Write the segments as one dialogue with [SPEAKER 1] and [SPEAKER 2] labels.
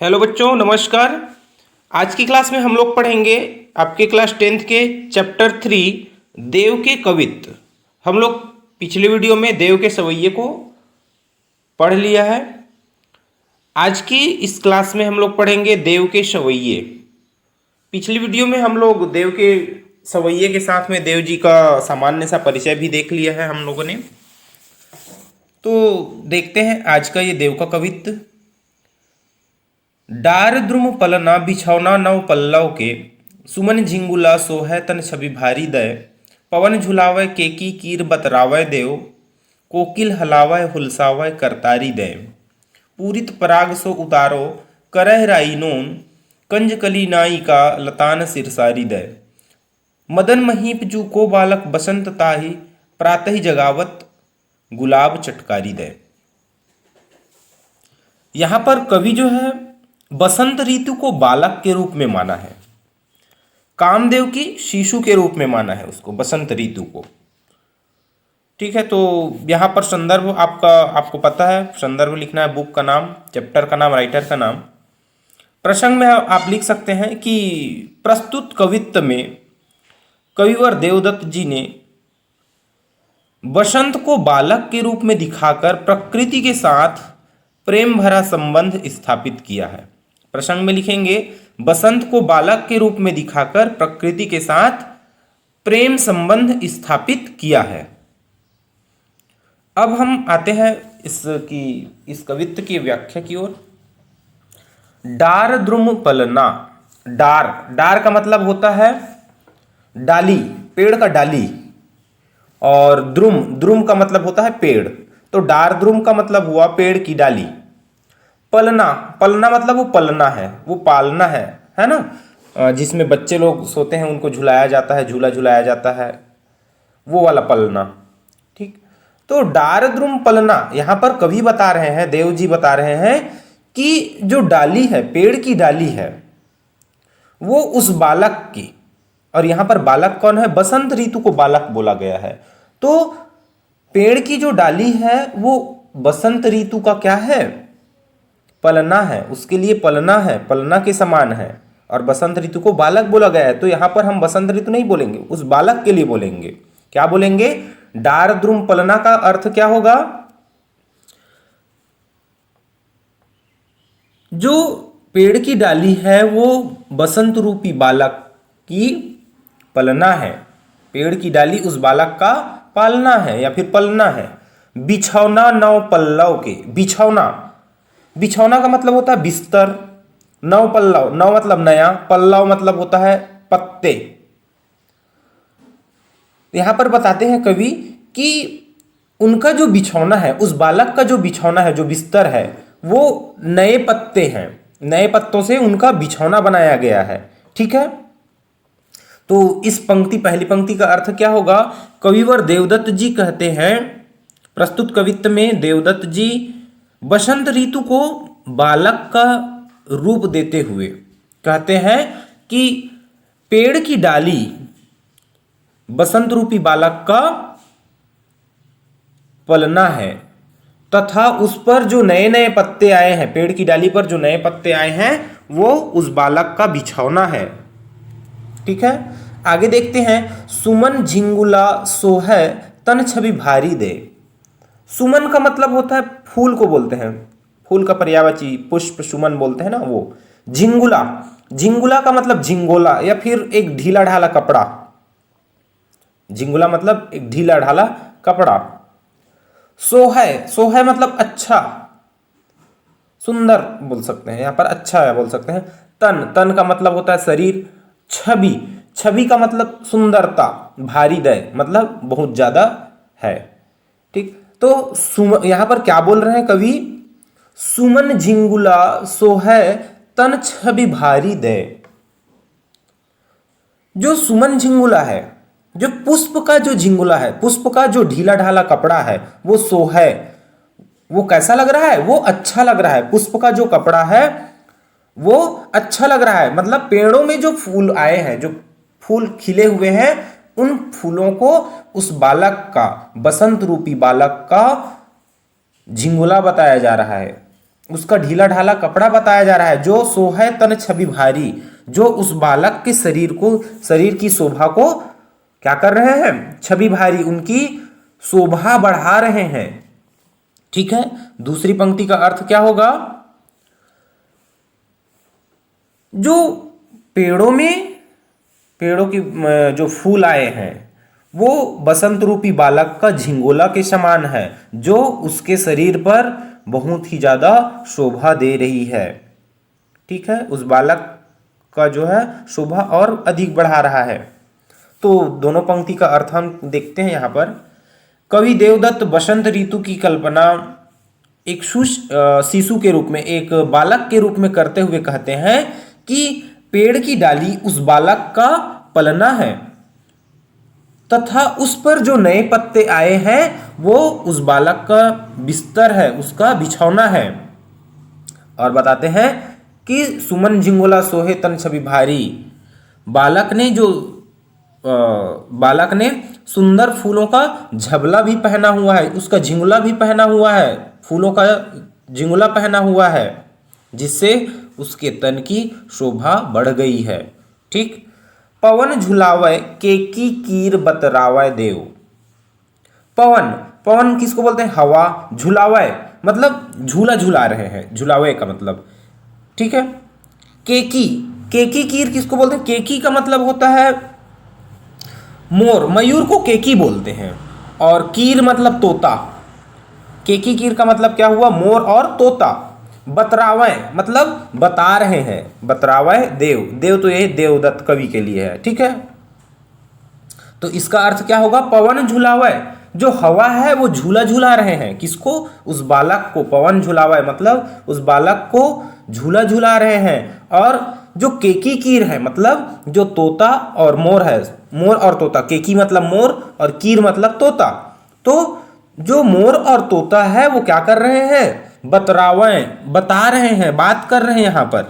[SPEAKER 1] Hello बच्चों, नमस्कार। आज की क्लास में हम लोग पढ़ेंगे आपके क्लास 10th के चैप्टर 3 देव के कवित्त। हम लोग पिछले वीडियो में देव के सवैये को पढ़ लिया है। आज की इस क्लास में हम लोग पढ़ेंगे देव के सवैये। पिछली वीडियो में हम लोग देव के सवैये के साथ में देव जी का सामान्य सा परिचय भी देख लिया है हम लोगों ने। तो देखते हैं आज का ये देव का कवित्त। डार द्रुम पलना बिछौना नव पल्लव के, सुमन झिंगुला सोहै तन छवि भारी दय। पवन झुलावै केकी कीर बतरावै देव, कोकिल हलावै हुलसावै करतारी दय। पूरित पराग सो उतारो करह राई नोन, कंज कली नाई का लतान सिरसारी दय। मदन महीप जू को बालक बसंत ताहि, प्रातः जगावत गुलाब चटकारी दय। यहां पर कवि जो है बसंत ऋतु को बालक के रूप में माना है, कामदेव की शिशु के रूप में माना है उसको, बसंत ऋतु को। ठीक है, तो यहाँ पर संदर्भ आपको पता है, संदर्भ लिखना है, बुक का नाम, चैप्टर का नाम, राइटर का नाम। प्रसंग में आप लिख सकते हैं कि प्रस्तुत कवित्त में कविवर देवदत्त जी ने बसंत को बालक के रूप में दिखाकर प्रकृति के साथ प्रेम भरा संबंध स्थापित किया है। प्रसंग में लिखेंगे बसंत को बालक के रूप में दिखाकर प्रकृति के साथ प्रेम संबंध स्थापित किया है। अब हम आते हैं इस कवित्त की व्याख्या की ओर। डार द्रुम पलना। डार का मतलब होता है डाली, पेड़ का डाली, और द्रुम का मतलब होता है पेड़। तो डार द्रुम का मतलब हुआ पेड़ की डाली। पलना मतलब वो पलना है, वो पालना है ना, जिसमें बच्चे लोग सोते हैं उनको झुलाया जाता है, झूला झुलाया जाता है, वो वाला पलना। ठीक, तो डार द्रुम पलना यहां पर कवि बता रहे हैं, देव जी बता रहे हैं कि जो डाली है, पेड़ की डाली है, वो उस बालक की, और यहां पर बालक कौन है, बसंत ऋतु को बालक बोला गया है। तो पेड़ की जो डाली है वो बसंत ऋतु का क्या है, पलना है, उसके लिए पलना है, पलना के समान है, और बसंत ऋतु को बालक बोला गया है। तो यहां पर हम बसंत ऋतु नहीं बोलेंगे, उस बालक के लिए बोलेंगे। क्या बोलेंगे, डार द्रुम पलना का अर्थ क्या होगा, जो पेड़ की डाली है वो बसंत रूपी बालक की पलना है, पेड़ की डाली उस बालक का पालना है या फिर पलना है। बिछौना नव पल्लव के, बिछौना का मतलब होता है बिस्तर, नव पल्लव, नव मतलब नया, पल्लव मतलब होता है पत्ते। यहां पर बताते हैं कवि कि उनका जो बिछौना है, उस बालक का जो बिछौना है, जो बिस्तर है, वो नए पत्ते हैं, नए पत्तों से उनका बिछौना बनाया गया है। ठीक है, तो इस पहली पंक्ति का अर्थ क्या होगा, कविवर देवदत्त जी कहते हैं, प्रस्तुत कवित्त में देवदत्त जी बसंत ऋतु को बालक का रूप देते हुए कहते हैं कि पेड़ की डाली बसंत रूपी बालक का पलना है, तथा उस पर जो नए नए पत्ते आए हैं, पेड़ की डाली पर जो नए पत्ते आए हैं, वो उस बालक का बिछौना है। ठीक है, आगे देखते हैं। सुमन झिंगुला सोहै तन छवि भारी दे। सुमन का मतलब होता है फूल को बोलते हैं, फूल का पर्यायवाची पुष्प सुमन बोलते हैं ना, वो। झिंगुला का मतलब झिंगोला या फिर एक ढीला ढाला कपड़ा। झिंगुला मतलब एक ढीला ढाला कपड़ा। सोहै मतलब अच्छा, सुंदर बोल सकते हैं, यहां पर अच्छा है बोल सकते हैं। तन का मतलब होता है शरीर। छवि का मतलब सुंदरता। भारी दय मतलब बहुत ज्यादा है। ठीक, तो यहां पर क्या बोल रहे हैं कवि, सुमन झिंगुला सोहै तन छवि भारी दे। जो सुमन झिंगुला है, जो पुष्प का जो झिंगुला है, पुष्प का जो ढीला ढाला कपड़ा है, वो सोहै, वो कैसा लग रहा है, वो अच्छा लग रहा है। पुष्प का जो कपड़ा है वो अच्छा लग रहा है, मतलब पेड़ों में जो फूल आए हैं, जो फूल खिले हुए हैं, उन फूलों को उस बालक का, बसंत रूपी बालक का झिंगुला बताया जा रहा है। उसका ढीला ढाला कपड़ा बताया जा रहा है। जो सोहै तन छवि भारी, जो उस बालक के शरीर की शोभा को क्या कर रहे हैं, छवि भारी, उनकी शोभा बढ़ा रहे हैं। ठीक है, दूसरी पंक्ति का अर्थ क्या होगा, जो पेड़ों की जो फूल आए हैं वो बसंत रूपी बालक का झिंगोला के समान है, जो उसके शरीर पर बहुत ही ज्यादा शोभा दे रही है। ठीक है, उस बालक का जो है शोभा और अधिक बढ़ा रहा है। तो दोनों पंक्ति का अर्थ हम देखते हैं यहाँ पर। कवि देवदत्त बसंत ऋतु की कल्पना एक शिशु के रूप में, एक बालक के रूप में करते हुए कहते हैं कि पेड़ की डाली उस बालक का पलना है तथा उस पर जो नए पत्ते आए हैं वो उस बालक का बिस्तर है, उसका बिछौना है। और बताते हैं कि सुमन झिंगोला सोहे तन छवि भारी, बालक ने सुंदर फूलों का झबला भी पहना हुआ है, उसका झिंगुला भी पहना हुआ है, फूलों का झिंगुला पहना हुआ है, जिससे उसके तन की शोभा बढ़ गई है। ठीक, पवन झुलावे केकी कीर बतरावे देव। पवन किसको बोलते हैं, हवा। झुलावे मतलब झूला झुला रहे हैं, झुलावे का मतलब। ठीक है, केकी कीर किसको बोलते हैं, केकी का मतलब होता है मोर, मयूर को केकी बोलते हैं। और कीर मतलब तोता, केकी कीर का मतलब क्या हुआ, मोर और तोता। बतरावे मतलब बता रहे हैं, बतरावे देव तो यही देवदत्त कवि के लिए है। ठीक है, तो इसका अर्थ क्या होगा, पवन झुलावे, जो हवा है वो झूला झुला रहे हैं, किसको, उस बालक को। पवन झुलावे मतलब उस बालक को झूला झुला रहे हैं। और जो केकी कीर है मतलब जो तोता और मोर है, मोर और तोता, केकी मतलब मोर और कीर मतलब तोता। तो जो मोर और तोता है वो क्या कर रहे हैं, बतरावे, बता रहे हैं, बात कर रहे हैं यहां पर।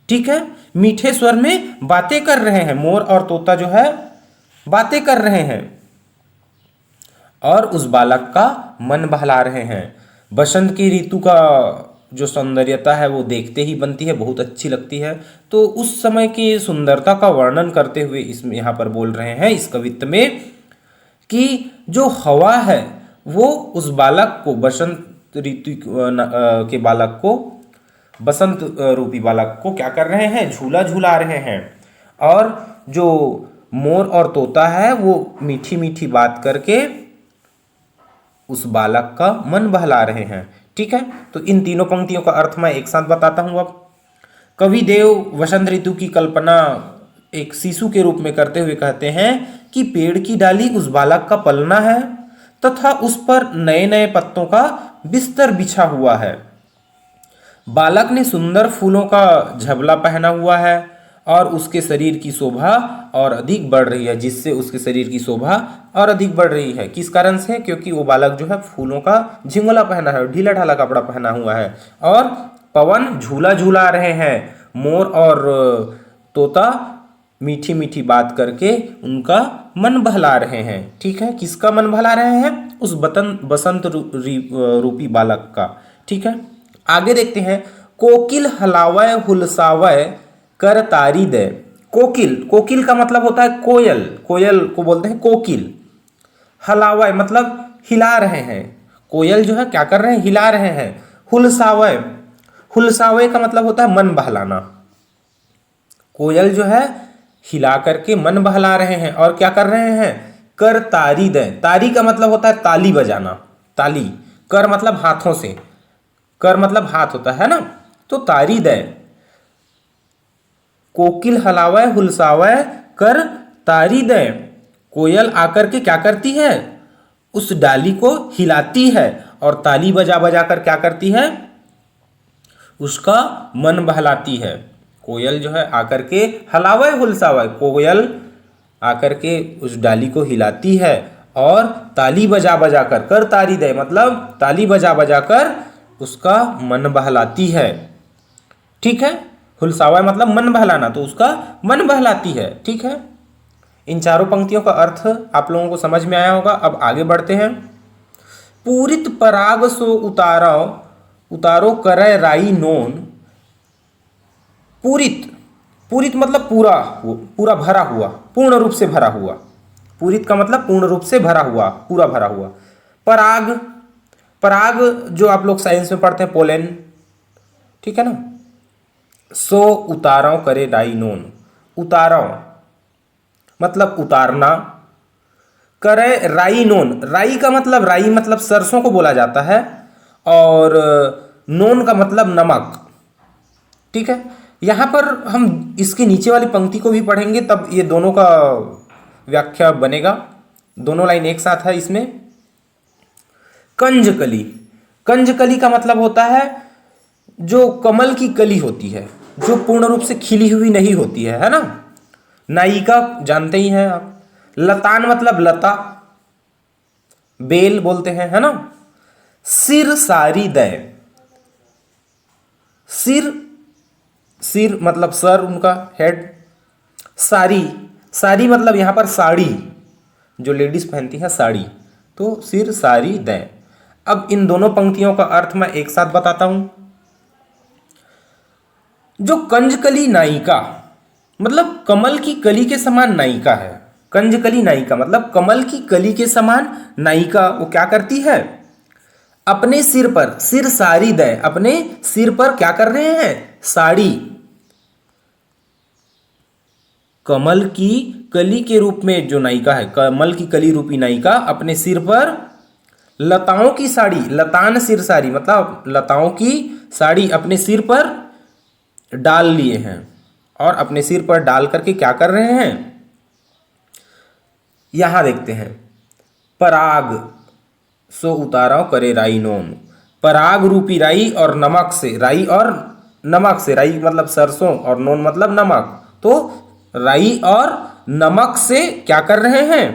[SPEAKER 1] ठीक है, मीठे स्वर में बातें कर रहे हैं, मोर और तोता जो है बातें कर रहे हैं और उस बालक का मन बहला रहे हैं। बसंत की ऋतु का जो सौंदर्यता है वो देखते ही बनती है, बहुत अच्छी लगती है। तो उस समय की सुंदरता का वर्णन करते हुए इसमें यहाँ पर बोल रहे हैं इस कवित्व में कि जो हवा है वो उस बालक को, बसंत ऋतु के बालक को, बसंत रूपी बालक को क्या कर रहे हैं, झूला झूला रहे हैं। और जो मोर और तोता है वो मीठी मीठी बात करके उस बालक का मन बहला रहे हैं। ठीक है, तो इन तीनों पंक्तियों का अर्थ मैं एक साथ बताता हूं। अब कवि देव वसंत ऋतु की कल्पना एक शिशु के रूप में करते हुए कहते हैं कि पेड़ की डाली उस बालक का पलना है तथा उस पर नए नए पत्तों का बिस्तर बिछा हुआ है। बालक ने सुंदर फूलों का झबला पहना हुआ है और उसके शरीर की शोभा और अधिक बढ़ रही है, जिससे उसके शरीर की शोभा और अधिक बढ़ रही है। किस कारण से, क्योंकि वो बालक जो है फूलों का झिंगुला पहना है, ढीला ढाला कपड़ा पहना हुआ है। और पवन झूला झूला रहे हैं, मोर और तोता मीठी मीठी बात करके उनका मन बहला रहे हैं। ठीक है, किसका मन बहला रहे हैं, उस बसंत रूपी बालक का। ठीक है, आगे देखते हैं। कोकिल हलावय हुलसावय कर तारी दे। कोकिल का मतलब होता है कोयल को बोलते हैं कोकिल। हलावय मतलब हिला रहे हैं, कोयल जो है क्या कर रहे हैं, हिला रहे हैं। हुलसावय का मतलब होता है मन बहलाना। कोयल जो है हिला करके मन बहला रहे हैं और क्या कर रहे हैं, कर तारी दे। तारी का मतलब होता है ताली बजाना, ताली। कर मतलब हाथों से, कर मतलब हाथ होता है ना, तो तारी दे। कोकिल हलावय हुलसावय कर तारी दे। कोयल आकर के क्या करती है, उस डाली को हिलाती है और ताली बजा बजा कर क्या करती है, उसका मन बहलाती है। कोयल जो है आकर के हलावय हुलसावय, कोयल आकर के उस डाली को हिलाती है और ताली बजा बजा कर तारी दे मतलब ताली बजा बजा कर उसका मन बहलाती है। ठीक है, हुलसावय मतलब मन बहलाना, तो उसका मन बहलाती है। ठीक है, इन चारों पंक्तियों का अर्थ आप लोगों को समझ में आया होगा। अब आगे बढ़ते हैं। पूरित पराग सो उतारो उतारो करे राई नोन पूरित। पूरित मतलब पूरा भरा हुआ, पूर्ण रूप से भरा हुआ। पूरित का मतलब पूर्ण रूप से भरा हुआ, पूरा भरा हुआ। पराग, पराग जो आप लोग साइंस में पढ़ते हैं पोलेन, ठीक है ना। सो उतारो करे राई नोन, उतारो मतलब उतारना, करे राई नोन, राई का मतलब, राई मतलब सरसों को बोला जाता है, और नोन का मतलब नमक, ठीक है। यहां पर हम इसके नीचे वाली पंक्ति को भी पढ़ेंगे, तब ये दोनों का व्याख्या बनेगा। दोनों लाइन एक साथ है इसमें। कंजकली, कंजकली का मतलब होता है जो कमल की कली होती है, जो पूर्ण रूप से खिली हुई नहीं होती है ना। नायिका जानते ही हैं आप। लतान मतलब लता, बेल बोलते हैं, है ना। सिर सारी दय, सिर, सिर मतलब सर, उनका हेड। सारी, सारी मतलब यहां पर साड़ी, जो लेडीज पहनती है साड़ी, तो सिर सारी दय। अब इन दोनों पंक्तियों का अर्थ मैं एक साथ बताता हूं। जो कंजकली नायिका मतलब कमल की कली के समान नायिका है। कंजकली नायिका मतलब कमल की कली के समान नायिका, वो क्या करती है, अपने सिर पर, सिर सारी दय, अपने सिर पर क्या कर रहे हैं, साड़ी। कमल की कली के रूप में जो नायिका है, कमल की कली रूपी नायिका अपने सिर पर लताओं की साड़ी, लतान सिर साड़ी मतलब लताओं की साड़ी अपने सिर पर डाल लिए हैं, और अपने सिर पर डाल करके क्या कर रहे हैं, यहां देखते हैं। पराग सो उतारो करे राई नोन, पराग रूपी राई और नमक से, राई और नमक से, राई मतलब सरसों और नोन मतलब नमक, तो राई और नमक से क्या कर रहे हैं,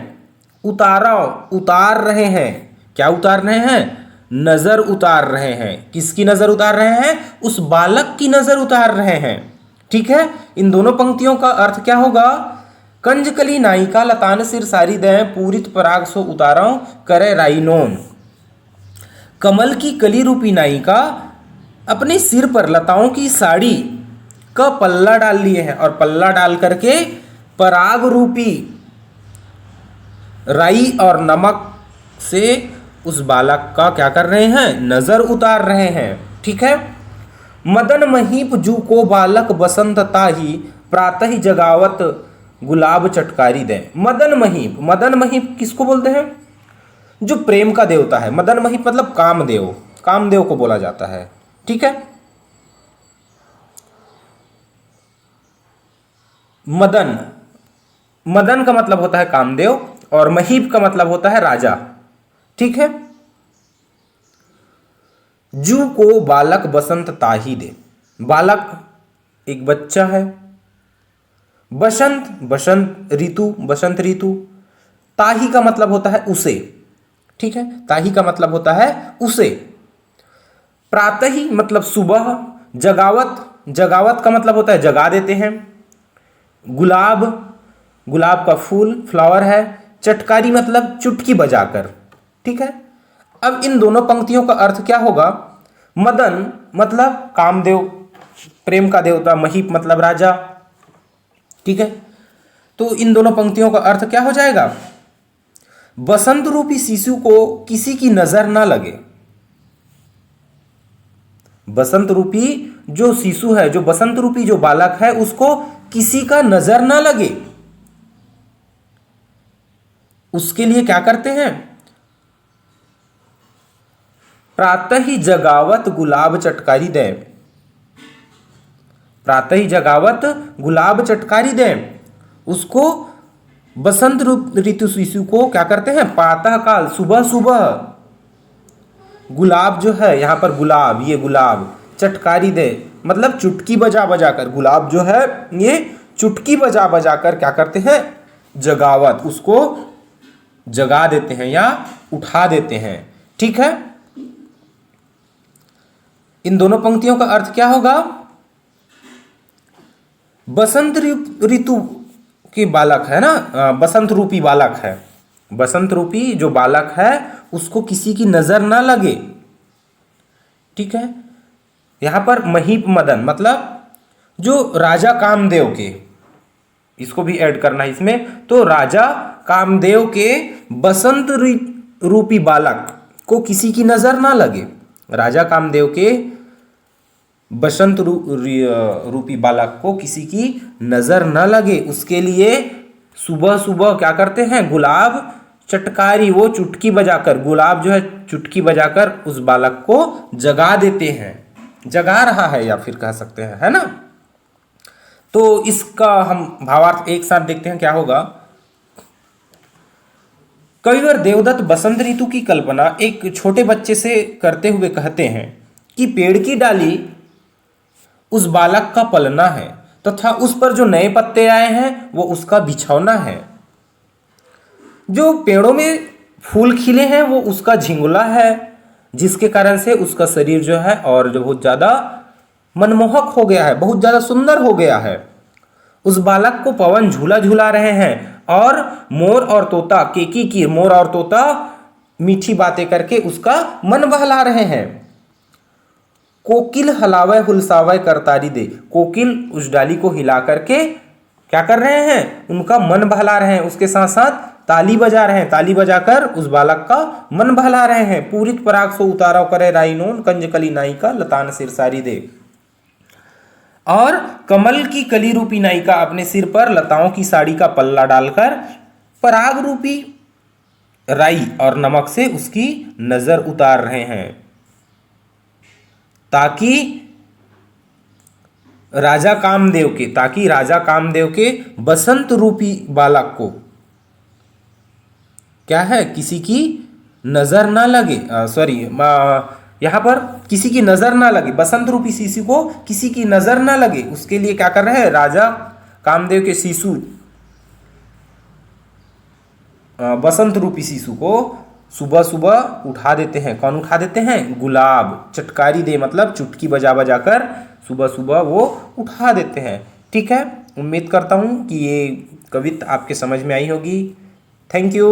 [SPEAKER 1] उतारो, उतार रहे हैं। क्या उतार रहे हैं, नजर उतार रहे हैं। किसकी नजर उतार रहे हैं, उस बालक की नजर उतार रहे हैं, ठीक है। इन दोनों पंक्तियों का अर्थ क्या होगा, कंजकली नायिका लतान सिर सारी दय पूरित पराग सो उतारो करे राई नोन। कमल की कली रूपी नायिका अपने सिर पर लताओं की साड़ी का पल्ला डाल लिए हैं, और पल्ला डाल करके पराग रूपी राई और नमक से उस बालक का क्या कर रहे हैं, नजर उतार रहे हैं, ठीक है। मदन महीप जू को बालक बसंत ताही प्रातः ही जगावत गुलाब चटकारी दे। मदन महीप, मदन महीप किसको बोलते हैं, जो प्रेम का देवता है। मदन महीप मतलब कामदेव, कामदेव को बोला जाता है, ठीक है। मदन, मदन का मतलब होता है कामदेव, और महीप का मतलब होता है राजा, ठीक है। जू को बालक बसंत ताही दे, बालक एक बच्चा है। बसंत, बसंत ऋतु, बसंत ऋतु। ताही का मतलब होता है उसे, ठीक है, ताही का मतलब होता है उसे। प्रातः ही मतलब सुबह। जगावत, जगावत का मतलब होता है जगा देते हैं। गुलाब, गुलाब का फूल, फ्लावर है। चटकारी मतलब चुटकी बजाकर, ठीक है। अब इन दोनों पंक्तियों का अर्थ क्या होगा, मदन मतलब कामदेव, प्रेम का देवता, महीप मतलब राजा, ठीक है। तो इन दोनों पंक्तियों का अर्थ क्या हो जाएगा, बसंत रूपी शिशु को किसी की नजर ना लगे। बसंत रूपी जो शिशु है, जो बसंत रूपी जो बालक है, उसको किसी का नजर ना लगे, उसके लिए क्या करते हैं, प्रातः ही जगावत गुलाब चटकारी दे। प्रातः ही जगावत गुलाब चटकारी दे, उसको बसंत ऋतु शिशु को क्या करते हैं, प्रातः काल सुबह सुबह गुलाब जो है, यहां पर गुलाब, ये गुलाब चटकारी दे मतलब चुटकी बजा बजा कर, गुलाब जो है ये चुटकी बजा बजा कर क्या करते हैं, जगावत, उसको जगा देते हैं या उठा देते हैं, ठीक है। इन दोनों पंक्तियों का अर्थ क्या होगा, बसंत ऋतु के बालक है ना, बसंत रूपी बालक है, बसंत रूपी जो बालक है उसको किसी की नजर ना लगे, ठीक है। यहाँ पर महीप मदन मतलब जो राजा कामदेव के, इसको भी ऐड करना है इसमें। तो राजा कामदेव के बसंत रूपी बालक को किसी की नजर ना लगे। राजा कामदेव के बसंत रूपी बालक को किसी की नजर न लगे, उसके लिए सुबह सुबह क्या करते हैं, गुलाब चटकारी, वो चुटकी बजाकर, गुलाब जो है चुटकी बजाकर उस बालक को जगा देते हैं, जगा रहा है या फिर कह सकते हैं, है ना। तो इसका हम भावार्थ एक साथ देखते हैं क्या होगा। कविवर देवदत्त बसंत ऋतु की कल्पना एक छोटे बच्चे से करते हुए कहते हैं कि पेड़ की डाली उस बालक का पलना है तथा उस पर जो नए पत्ते आए हैं वो उसका बिछौना है। जो पेड़ों में फूल खिले हैं वो उसका झिंगुला है, जिसके कारण से उसका शरीर जो है और जो बहुत ज़्यादा मनमोहक हो गया है, बहुत ज़्यादा सुंदर हो गया है। उस बालक को पवन झूला झूला रहे हैं और मोर और तोता केकी मोर और तोता मीठी बातें करके उसका मन बहला रहे हैं। कोकिल हलावे हुलसावे करतारी दे, कोकिल उस डाली को हिला करके क्या कर रहे हैं, उनका मन बहला रहे हैं, उसके साथ साथ ताली बजा रहे हैं, ताली बजाकर उस बालक का मन बहला रहे हैं। पूरित पराग सो उतारा करे राइनोन कंजकली नायिका लतान सिरसारी दे। और कमल की कली रूपी नायिका अपने सिर पर लताओं की साड़ी का पल्ला डालकर पराग रूपी राई और नमक से उसकी नजर उतार रहे हैं, ताकि राजा कामदेव के बसंत रूपी बालक को क्या है, किसी की नजर ना लगे, यहाँ पर किसी की नजर ना लगे, बसंत रूपी शिशु को किसी की नजर ना लगे, उसके लिए क्या कर रहे हैं, राजा कामदेव के शिशु बसंत रूपी शिशु को सुबह सुबह उठा देते हैं। कौन उठा देते हैं, गुलाब चटकारी दे मतलब चुटकी बजा बजा कर सुबह सुबह वो उठा देते हैं। ठीक है, उम्मीद करता हूँ कि ये कविता आपके समझ में आई होगी। Thank you.